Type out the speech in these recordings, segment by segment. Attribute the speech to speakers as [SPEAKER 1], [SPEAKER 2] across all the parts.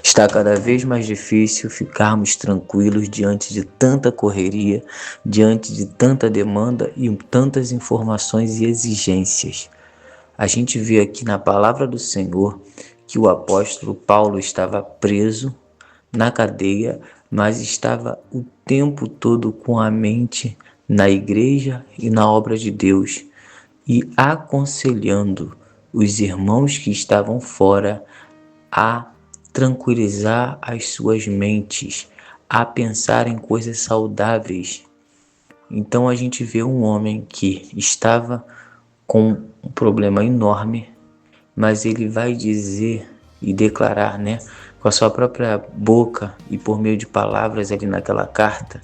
[SPEAKER 1] Está cada vez mais difícil ficarmos tranquilos diante de tanta correria, diante de tanta demanda e tantas informações e exigências. A gente vê aqui na palavra do Senhor que o apóstolo Paulo estava preso na cadeia, mas estava o tempo todo com a mente na igreja e na obra de Deus e aconselhando os irmãos que estavam fora a tranquilizar as suas mentes, a pensar em coisas saudáveis. Então a gente vê um homem que estava com um problema enorme, mas ele vai dizer e declarar, com a sua própria boca e por meio de palavras ali naquela carta,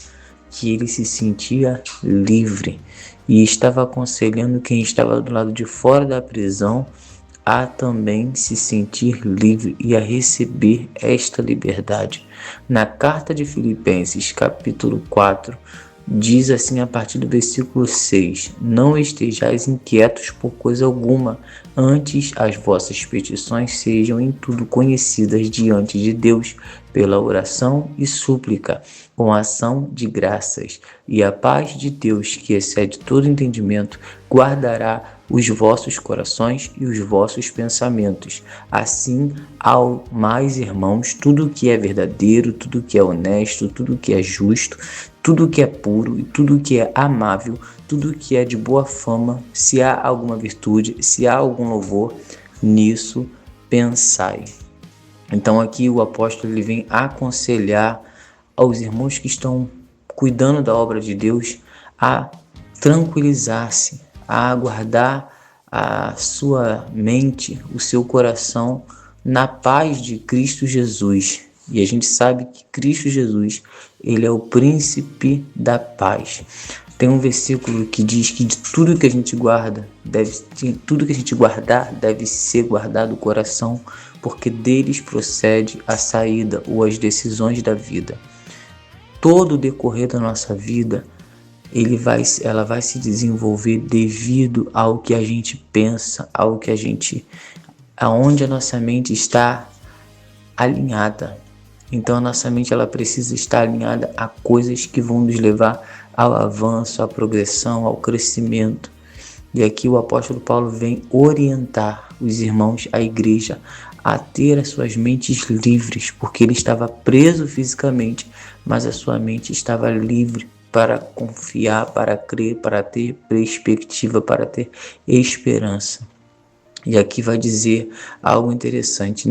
[SPEAKER 1] que ele se sentia livre e estava aconselhando quem estava do lado de fora da prisão a também se sentir livre e a receber esta liberdade. Na carta de Filipenses, capítulo 4, diz assim a partir do versículo 6: Não estejais inquietos por coisa alguma, antes as vossas petições sejam em tudo conhecidas diante de Deus, pela oração e súplica, com ação de graças. E a paz de Deus, que excede todo entendimento, guardará os vossos corações e os vossos pensamentos. Assim, ao mais, irmãos, tudo que é verdadeiro, tudo que é honesto, tudo que é justo, tudo que é puro e tudo que é amável, tudo que é de boa fama, se há alguma virtude, se há algum louvor, nisso pensai. Então aqui o apóstolo ele vem aconselhar aos irmãos que estão cuidando da obra de Deus a tranquilizar-se, a guardar a sua mente, o seu coração na paz de Cristo Jesus. E a gente sabe que Cristo Jesus, ele é o príncipe da paz. Tem um versículo que diz que de tudo que a gente guarda, tudo que a gente guardar deve ser guardado o coração, porque deles procede a saída ou as decisões da vida. Todo o decorrer da nossa vida, ela vai se desenvolver devido ao que a gente pensa, aonde a nossa mente está alinhada. Então a nossa mente ela precisa estar alinhada a coisas que vão nos levar ao avanço, à progressão, ao crescimento. E aqui o apóstolo Paulo vem orientar os irmãos, a igreja, a ter as suas mentes livres, porque ele estava preso fisicamente, mas a sua mente estava livre para confiar, para crer, para ter perspectiva, para ter esperança. E aqui vai dizer algo interessante,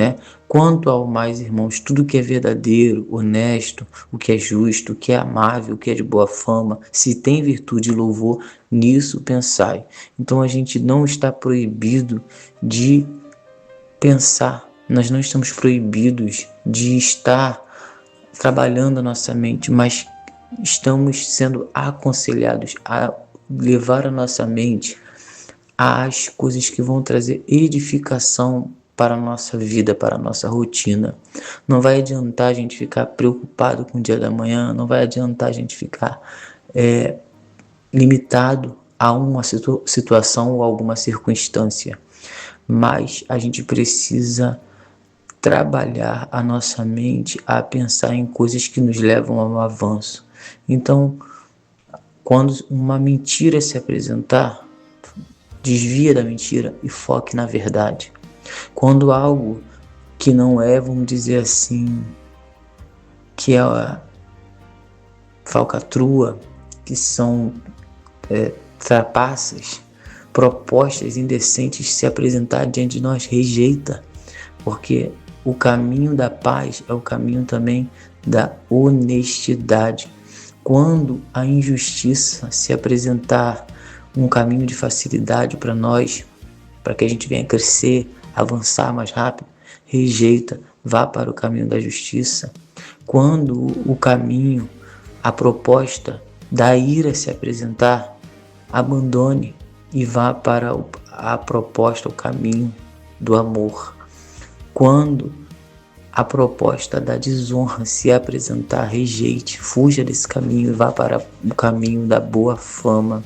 [SPEAKER 1] Quanto ao mais, irmãos, tudo que é verdadeiro, honesto, o que é justo, o que é amável, o que é de boa fama, se tem virtude e louvor, nisso pensai. Então a gente não está proibido de pensar, nós não estamos proibidos de estar trabalhando a nossa mente, mas estamos sendo aconselhados a levar a nossa mente às coisas que vão trazer edificação para a nossa vida, para a nossa rotina. Não vai adiantar a gente ficar preocupado com o dia da manhã, não vai adiantar a gente ficar limitado a uma situação ou alguma circunstância, mas a gente precisa trabalhar a nossa mente a pensar em coisas que nos levam ao avanço. Então, quando uma mentira se apresentar, desvia da mentira e foque na verdade. Quando algo que não é, vamos dizer assim, que é a falcatrua, que são trapaças, propostas indecentes se apresentar diante de nós, rejeita, porque o caminho da paz é o caminho também da honestidade. Quando a injustiça se apresentar um caminho de facilidade para nós, para que a gente venha crescer, avançar mais rápido, rejeita, vá para o caminho da justiça. Quando o caminho, a proposta da ira se apresentar, abandone e vá para a proposta, o caminho do amor. Quando a proposta da desonra se apresentar, rejeite, fuja desse caminho e vá para o caminho da boa fama,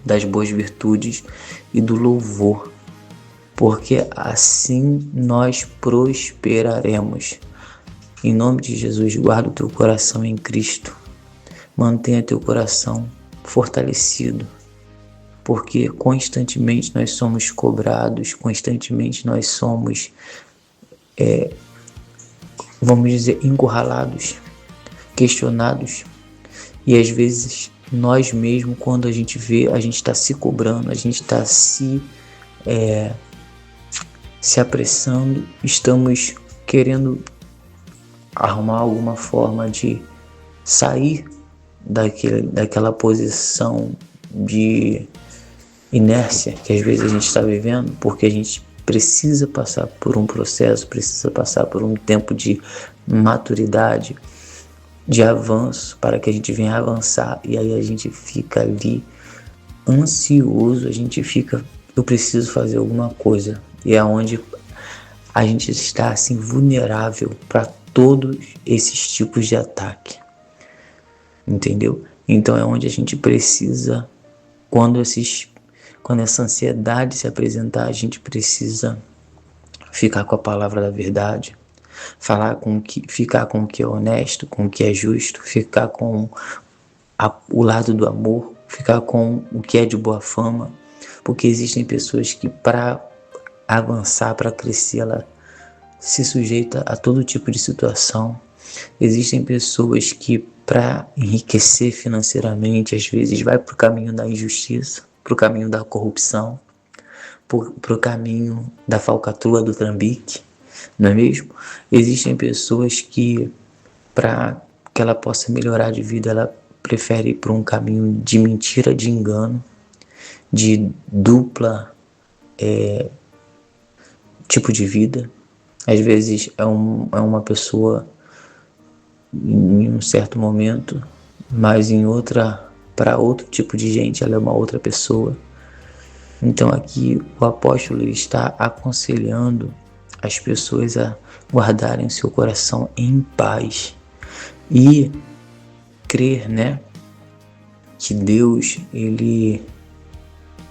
[SPEAKER 1] das boas virtudes e do louvor, porque assim nós prosperaremos. Em nome de Jesus, guarda o teu coração em Cristo. Mantenha teu coração fortalecido, porque constantemente nós somos cobrados, constantemente nós somos, vamos dizer, encurralados, questionados, e às vezes nós mesmos, quando a gente vê, a gente está se cobrando, a gente está se apressando, estamos querendo arrumar alguma forma de sair daquela posição de inércia que às vezes a gente está vivendo, porque a gente precisa passar por um processo, precisa passar por um tempo de maturidade, de avanço, para que a gente venha avançar. E aí a gente fica ali ansioso, a gente fica, eu preciso fazer alguma coisa. E é onde a gente está assim vulnerável para todos esses tipos de ataque. Entendeu? Então é onde a gente precisa, quando essa ansiedade se apresentar, a gente precisa ficar com a palavra da verdade, ficar com o que é honesto, com o que é justo, ficar com o lado do amor, ficar com o que é de boa fama, porque existem pessoas que para avançar, para crescer, ela se sujeita a todo tipo de situação. Existem pessoas que para enriquecer financeiramente, às vezes vai para o caminho da injustiça, para o caminho da corrupção, para o caminho da falcatrua, do trambique, não é mesmo? Existem pessoas que, para que ela possa melhorar de vida, ela prefere ir para um caminho de mentira, de engano, de dupla tipo de vida. Às vezes é uma pessoa em um certo momento, mas para outro tipo de gente, ela é uma outra pessoa. Então aqui o apóstolo está aconselhando as pessoas a guardarem seu coração em paz e crer, que Deus, ele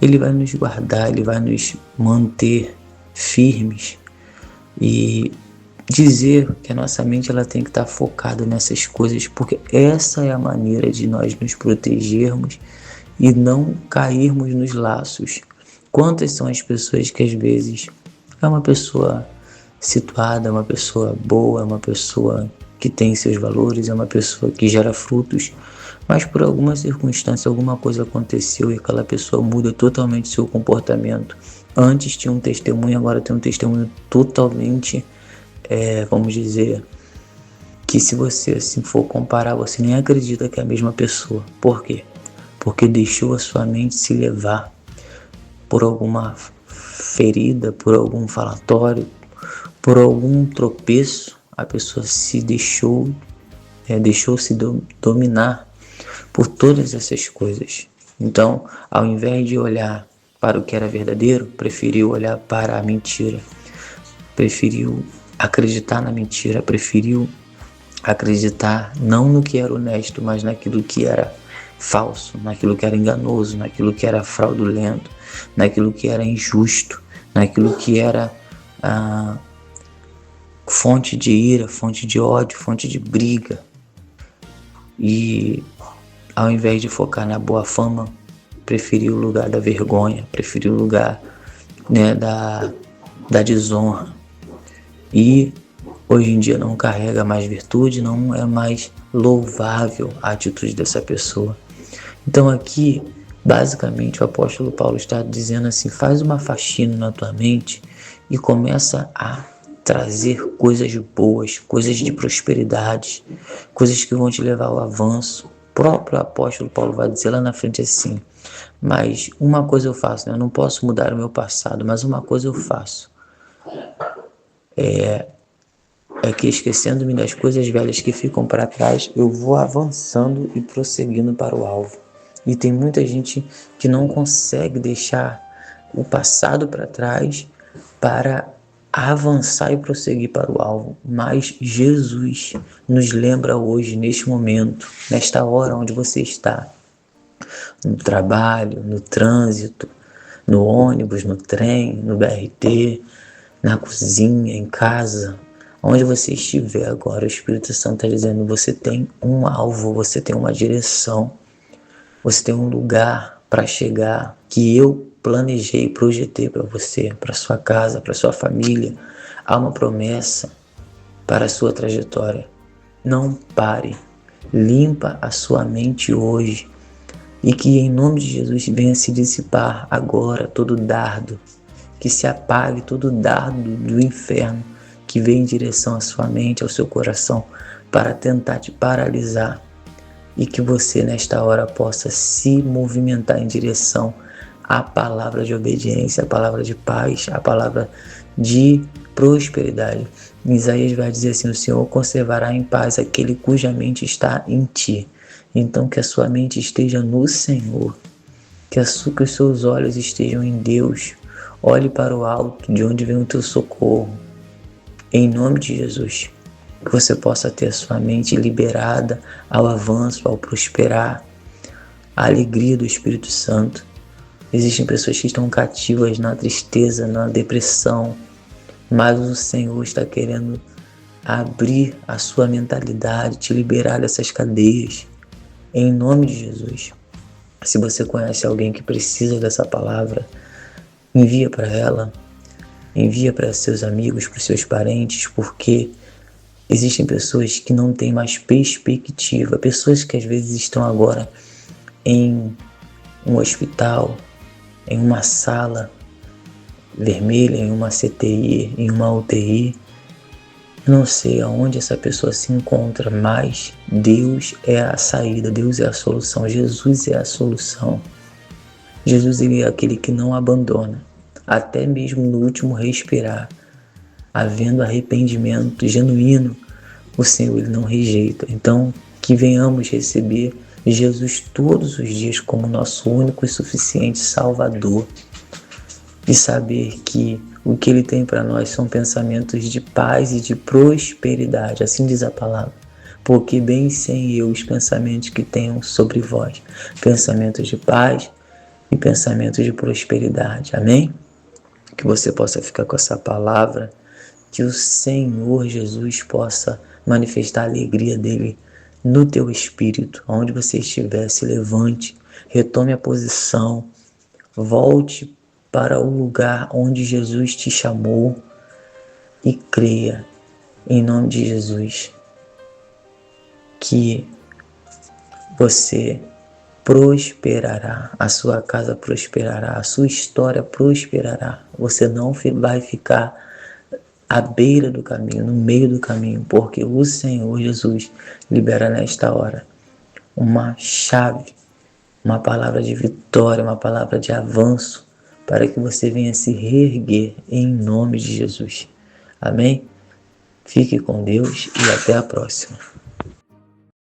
[SPEAKER 1] vai nos guardar, ele vai nos manter firmes, e dizer que a nossa mente ela tem que estar focada nessas coisas, porque essa é a maneira de nós nos protegermos e não cairmos nos laços. Quantas são as pessoas que às vezes é uma pessoa situada, é uma pessoa boa, é uma pessoa que tem seus valores, é uma pessoa que gera frutos, mas por alguma circunstância, alguma coisa aconteceu e aquela pessoa muda totalmente seu comportamento. Antes tinha um testemunho, agora tem um testemunho totalmente, vamos dizer, que se você assim for comparar, você nem acredita que é a mesma pessoa. Por quê? Porque deixou a sua mente se levar por alguma ferida, por algum falatório, por algum tropeço. A pessoa se deixou-se dominar por todas essas coisas. Então, ao invés de olhar para o que era verdadeiro, preferiu olhar para a mentira, preferiu acreditar na mentira, preferiu acreditar não no que era honesto, mas naquilo que era falso, naquilo que era enganoso, naquilo que era fraudulento, naquilo que era injusto, naquilo que era fonte de ira, fonte de ódio, fonte de briga. E ao invés de focar na boa fama, preferiu o lugar da vergonha, preferiu o lugar da desonra. E hoje em dia não carrega mais virtude, não é mais louvável a atitude dessa pessoa. Então aqui, basicamente, o apóstolo Paulo está dizendo assim: faz uma faxina na tua mente e começa a trazer coisas boas, coisas de prosperidade, coisas que vão te levar ao avanço. O próprio apóstolo Paulo vai dizer lá na frente assim: mas uma coisa eu faço, eu não posso mudar o meu passado, mas uma coisa eu faço, é que esquecendo-me das coisas velhas que ficam para trás, eu vou avançando e prosseguindo para o alvo. E tem muita gente que não consegue deixar o passado para trás para avançar e prosseguir para o alvo. Mas Jesus nos lembra hoje, neste momento, nesta hora onde você está, no trabalho, no trânsito, no ônibus, no trem, no BRT, na cozinha, em casa, Onde você estiver agora, o Espírito Santo está dizendo, você tem um alvo, você tem uma direção, você tem um lugar para chegar que eu planejei, projetei para você, para sua casa, para sua família. Há uma promessa para a sua trajetória. Não pare. Limpa a sua mente hoje e que em nome de Jesus venha se dissipar agora todo dardo, que se apague todo dardo do inferno que vem em direção à sua mente, ao seu coração, para tentar te paralisar, e que você nesta hora possa se movimentar em direção à palavra de obediência, à palavra de paz, à palavra de prosperidade. Isaías vai dizer assim, o Senhor conservará em paz aquele cuja mente está em ti. Então que a sua mente esteja no Senhor, que os seus olhos estejam em Deus. Olhe para o alto, de onde vem o teu socorro. Em nome de Jesus, que você possa ter a sua mente liberada ao avanço, ao prosperar, a alegria do Espírito Santo. Existem pessoas que estão cativas na tristeza, na depressão, mas o Senhor está querendo abrir a sua mentalidade, te liberar dessas cadeias, em nome de Jesus. Se você conhece alguém que precisa dessa palavra, envia para ela, envia para seus amigos, para seus parentes, porque existem pessoas que não têm mais perspectiva, pessoas que às vezes estão agora em um hospital, em uma sala vermelha, em uma CTI, em uma UTI. Eu não sei aonde essa pessoa se encontra, mas Deus é a saída, Deus é a solução, Jesus é a solução. Jesus, ele é aquele que não abandona, até mesmo no último respirar, havendo arrependimento genuíno, o Senhor ele não rejeita. Então, que venhamos receber Jesus todos os dias como nosso único e suficiente Salvador, e saber que o que ele tem para nós são pensamentos de paz e de prosperidade, assim diz a palavra. Porque bem sei eu os pensamentos que tenho sobre vós, pensamentos de paz e pensamentos de prosperidade. Amém? Que você possa ficar com essa palavra, que o Senhor Jesus possa manifestar a alegria dele no teu espírito, onde você estiver, se levante, retome a posição, volte para o lugar onde Jesus te chamou e creia, em nome de Jesus, que você prosperará, a sua casa prosperará, a sua história prosperará. Você não vai ficar à beira do caminho, no meio do caminho, porque o Senhor Jesus libera nesta hora uma chave, uma palavra de vitória, uma palavra de avanço, para que você venha se reerguer em nome de Jesus. Amém? Fique com Deus e até a próxima.